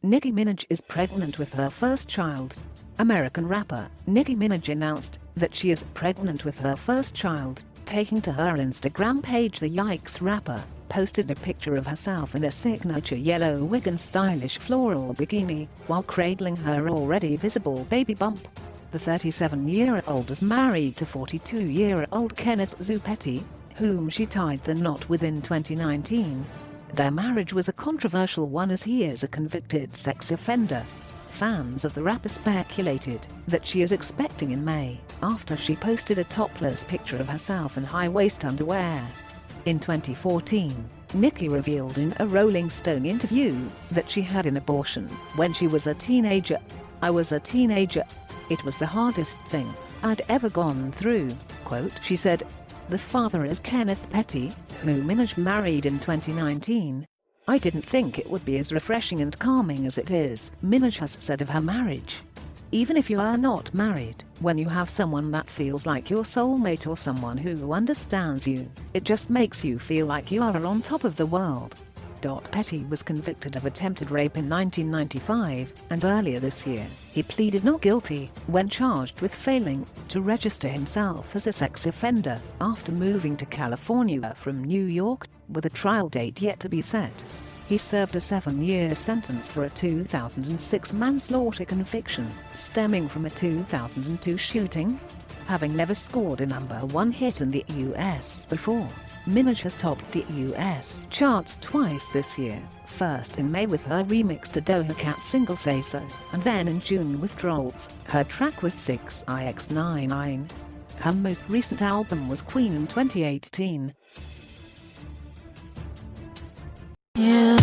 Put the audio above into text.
Nicki Minaj is pregnant with her first child. American rapper Nicki Minaj announced that she is pregnant with her first child. Taking to her Instagram page, the Yikes rapper posted a picture of herself in a signature yellow wig and stylish floral bikini while cradling her already visible baby bump. The 37-year-old is married to 42-year-old Kenneth Zuppetti, whom she tied the knot with in 2019. Their marriage was a controversial one as he is a convicted sex offender. Fans of the rapper speculated that she is expecting in May after she posted a topless picture of herself in high-waist underwear. In 2014, Nicki revealed in a Rolling Stone interview that she had an abortion when she was a teenager. "I was a teenager. It was the hardest thing I'd ever gone through," quote, she said. The father is Kenneth Petty, who Minaj married in 2019. "I didn't think it would be as refreshing and calming as it is," Minaj has said of her marriage. Even if you are not married, when you have someone that feels like your soulmate or someone who understands you, it just makes you feel like you are on top of the world. Petty was convicted of attempted rape in 1995, and earlier this year, he pleaded not guilty when charged with failing to register himself as a sex offender after moving to California from New York, with a trial date yet to be set. He served a 7-year sentence for a 2006 manslaughter conviction stemming from a 2002 shooting. Having never scored a #1 hit in the US before, Minaj has topped the US charts twice this year, first in May with her remix to Doja Cat's single Say So, and then in June with Droll's, her track with 6ix9ine. Her most recent album was Queen in 2018. Yeah.